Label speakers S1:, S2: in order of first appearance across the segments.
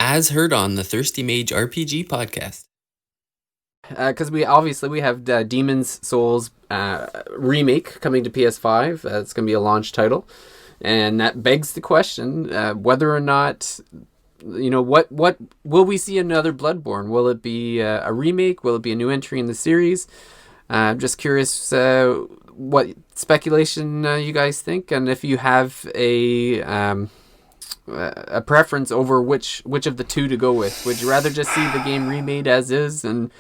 S1: as heard on the Thirsty Mage RPG podcast.
S2: Because we have Demon's Souls remake coming to PS5. It's going to be a launch title, and that begs the question whether or not, what will we see another Bloodborne? Will it be a remake? Will it be a new entry in the series? I'm just curious what speculation you guys think, and if you have a preference over which of the two to go with. Would you rather just see the game remade as is and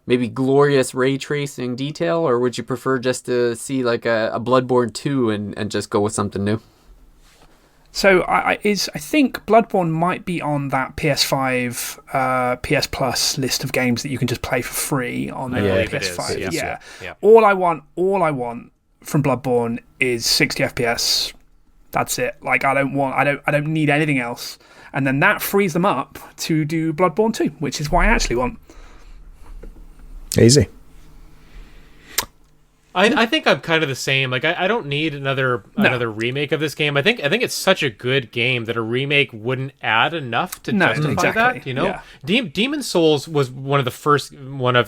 S2: maybe glorious ray tracing detail, or would you prefer just to see like a Bloodborne 2 and just go with something new?
S3: So I think Bloodborne might be on that PS5, PS Plus list of games that you can just play for free on the PS5. Yeah. All I want from Bloodborne is 60 FPS. That's it. Like I don't need anything else. And then that frees them up to do Bloodborne 2, which is what I actually want.
S4: Easy.
S5: I think I'm kind of the same. Like I don't need another remake of this game. I think it's such a good game that a remake wouldn't add enough to justify that. Yeah. Demon's Souls was one of,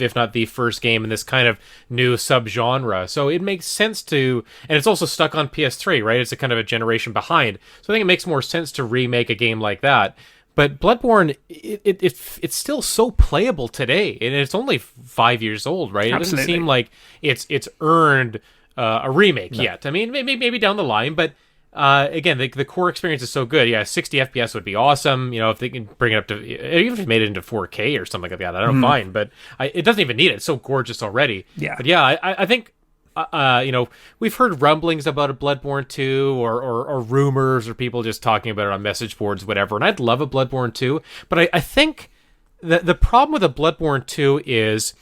S5: if not the first game in this kind of new subgenre. So it makes sense to, and it's also stuck on PS3, right? It's a kind of a generation behind. So I think it makes more sense to remake a game like that. But Bloodborne, it's still so playable today, and it's only 5 years old, right? It doesn't seem like it's earned a remake yet. I mean, maybe down the line, but again, the core experience is so good. Yeah, 60 FPS would be awesome. If they can bring it up to, even if they made it into 4K or something like that, I don't mind. But it doesn't even need it. It's so gorgeous already.
S3: Yeah.
S5: But yeah, I think. We've heard rumblings about a Bloodborne 2 or rumors or people just talking about it on message boards, whatever. And I'd love a Bloodborne 2, but I think that the problem with a Bloodborne 2 is,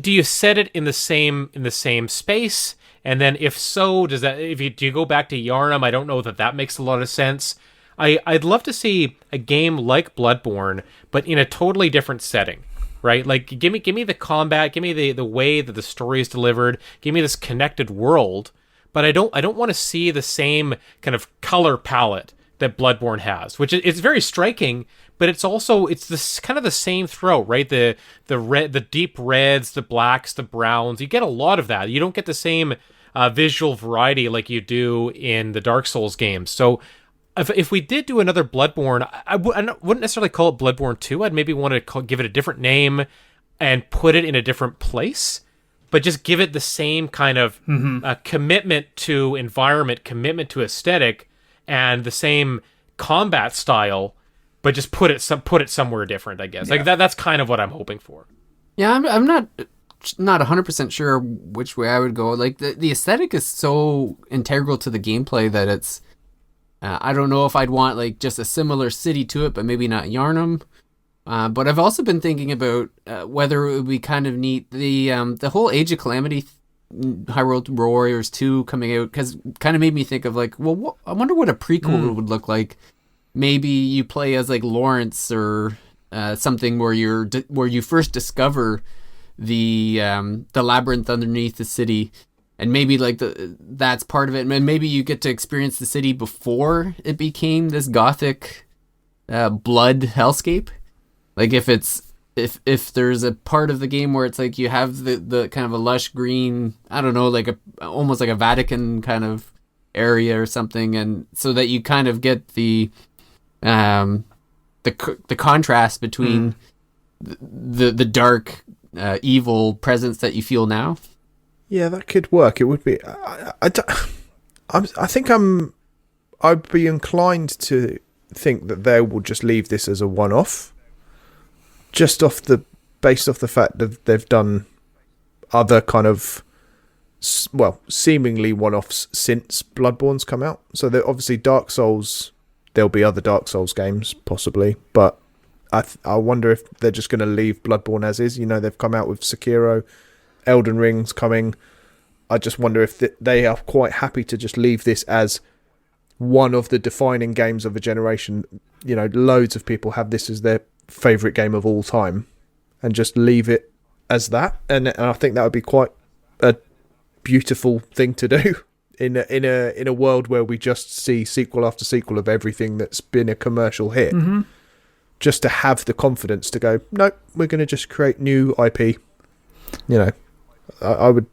S5: do you set it in the same space? And then if so, do you go back to Yharnam? I don't know that makes a lot of sense. I'd love to see a game like Bloodborne, but in a totally different setting. Right, like give me the combat, give me the way that the story is delivered, give me this connected world, but I don't want to see the same kind of color palette that Bloodborne has, which it's very striking, but it's this kind of the same throat, right? The red, the deep reds, the blacks, the browns. You get a lot of that. You don't get the same visual variety like you do in the Dark Souls games. So if we did do another Bloodborne, I wouldn't necessarily call it Bloodborne 2. I'd maybe want to give it a different name and put it in a different place, but just give it the same kind of commitment to environment, commitment to aesthetic, and the same combat style, but just put it somewhere different, I guess. Yeah. Like that's kind of what I'm hoping for.
S2: Yeah, I'm not 100% sure which way I would go. Like the aesthetic is so integral to the gameplay that it's I don't know if I'd want like just a similar city to it, but maybe not Yharnam. But I've also been thinking about whether it would be kind of neat the whole Age of Calamity Hyrule Warriors 2 coming out, because kind of made me think of like, well, I wonder what a prequel would look like. Maybe you play as like Lawrence or something where you first discover the labyrinth underneath the city. And maybe like that's part of it. And maybe you get to experience the city before it became this gothic blood hellscape. Like if there's a part of the game where it's like you have the kind of a lush green, I don't know, like almost like a Vatican kind of area or something, and so that you kind of get the contrast between the dark evil presence that you feel now.
S4: Yeah, that could work. It would be. I think I'd be inclined to think that they will just leave this as a one-off, just based off the fact that they've done other kind of, seemingly one-offs since Bloodborne's come out. So obviously Dark Souls, there'll be other Dark Souls games possibly, but I wonder if they're just going to leave Bloodborne as is. They've come out with Sekiro. Elden Ring's coming. I just wonder if they are quite happy to just leave this as one of the defining games of a generation. Loads of people have this as their favourite game of all time, and just leave it as that. And I think that would be quite a beautiful thing to do in a world where we just see sequel after sequel of everything that's been a commercial hit. just to have the confidence to go, nope, we're going to just create new IP. You know, I would.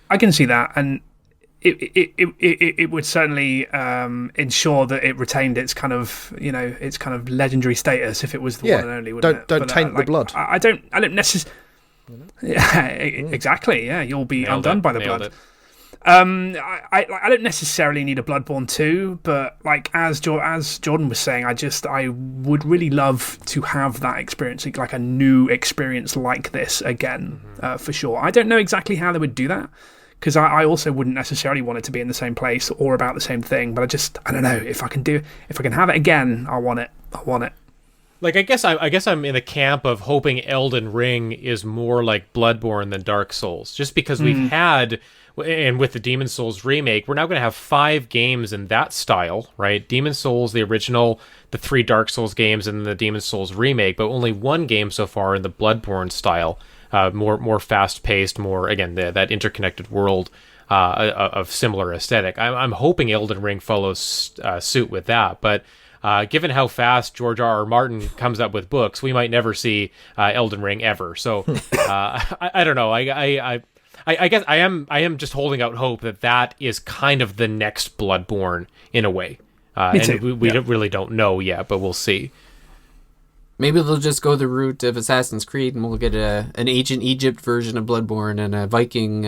S3: I can see that, and it would certainly ensure that it retained its kind of legendary status if it was the one and only.
S4: Don't taint the blood.
S3: I don't necessarily. Yeah, exactly. Yeah, you'll be undone by the blood. I don't necessarily need a Bloodborne 2, but like as Jordan was saying, I would really love to have that experience, like a new experience like this again, for sure. I don't know exactly how they would do that, because I also wouldn't necessarily want it to be in the same place or about the same thing. But I don't know if I can have it again. I want it.
S5: Like I guess I'm in the camp of hoping Elden Ring is more like Bloodborne than Dark Souls, just because we've had. And with the Demon Souls remake, we're now going to have 5 games in that style, right? Demon Souls, the original, the 3 Dark Souls games, and the Demon Souls remake, but only 1 game so far in the Bloodborne style, more fast-paced, more, again, that interconnected world of similar aesthetic. I'm hoping Elden Ring follows suit with that, but given how fast George R.R. Martin comes up with books, we might never see Elden Ring ever. So I don't know. I guess I am just holding out hope that is kind of the next Bloodborne in a way. And we really don't know yet, but we'll see.
S2: Maybe they'll just go the route of Assassin's Creed, and we'll get an Ancient Egypt version of Bloodborne and a Viking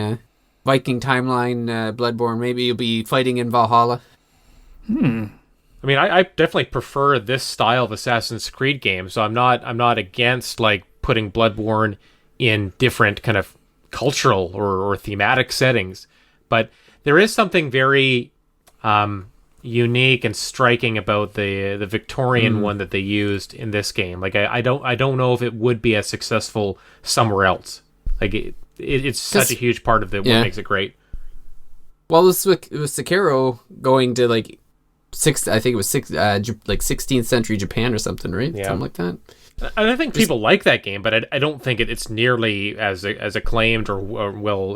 S2: timeline Bloodborne. Maybe you'll be fighting in Valhalla.
S5: I mean, I definitely prefer this style of Assassin's Creed game, so I'm not against like putting Bloodborne in different kind of cultural or thematic settings, but there is something very unique and striking about the Victorian one that they used in this game. Like I don't know if it would be as successful somewhere else. Like it's such a huge part of what makes it great.
S2: Well, it was Sekiro going to like 16th century Japan or something, right?
S5: Yeah.
S2: Something like that.
S5: And I think people like that game, but I don't think it's nearly as acclaimed or well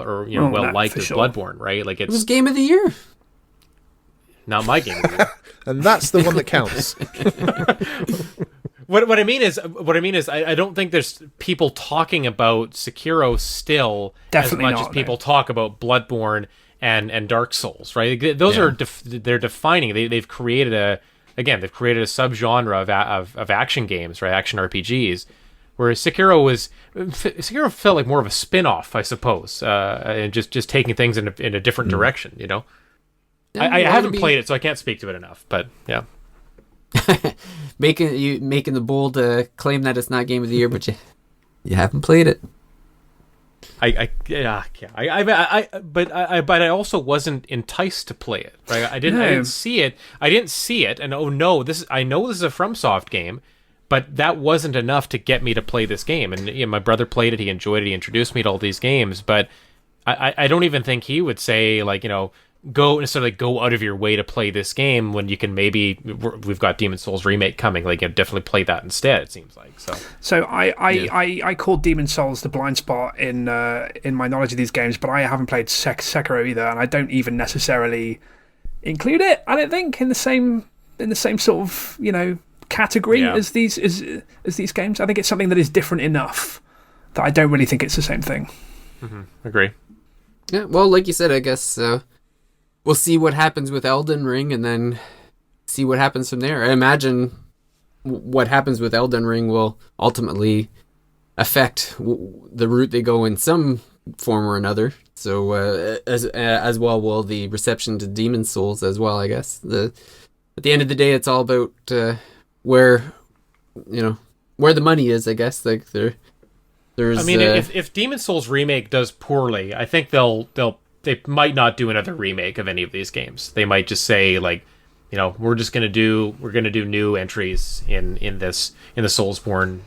S5: liked as Bloodborne, right? Like it
S2: was Game of the Year.
S5: Not my game of the year.
S4: And that's the one that counts.
S5: What I mean is I don't think there's people talking about Sekiro still
S3: Definitely
S5: as much as people talk about Bloodborne and Dark Souls, right? Those are they're defining. They've created a subgenre of action games, right? Action RPGs, whereas Sekiro felt like more of a spin-off, I suppose, and just taking things in a different direction, you know. Yeah, I haven't played it, so I can't speak to it enough, but yeah.
S2: making the bold claim that it's not Game of the Year, but you haven't played it.
S5: But I also wasn't enticed to play it. Right? I didn't see it. And I know this is a FromSoft game, but that wasn't enough to get me to play this game. And my brother played it. He enjoyed it. He introduced me to all these games. But I don't even think he would say go out of your way to play this game when you can we've got Demon Souls Remake coming. Like, definitely play that instead, it seems like. So
S3: I called Demon Souls the blind spot in my knowledge of these games, but I haven't played Sekiro either, and I don't even necessarily include it, I don't think, in the same sort of category as these games. I think it's something that is different enough that I don't really think it's the same thing.
S5: Mm-hmm. Agree.
S2: Yeah, well, like you said, I guess we'll see what happens with Elden Ring, and then see what happens from there. I imagine what happens with Elden Ring will ultimately affect the route they go in some form or another. So as well will the reception to Demon Souls as well, I guess. At the end of the day, it's all about where the money is, I guess. Like there's.
S5: I mean, if Demon Souls Remake does poorly, I think they might not do another remake of any of these games. They might just say we're gonna do new entries in the Soulsborne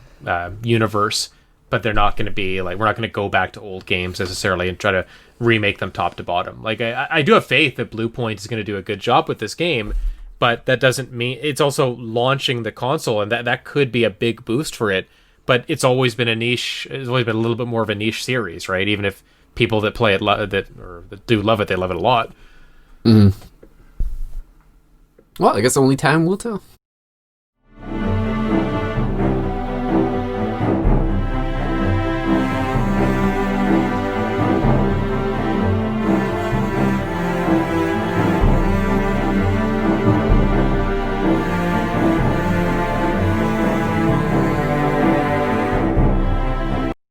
S5: universe, but they're not gonna be we're not gonna go back to old games necessarily and try to remake them top to bottom. Like I do have faith that Bluepoint is gonna do a good job with this game, but that doesn't mean it's also launching the console, and that could be a big boost for it. But it's always been a niche. It's always been a little bit more of a niche series, right? Even if people that play it that do love it, they love it a lot.
S2: Mm. Well, I guess only time will tell.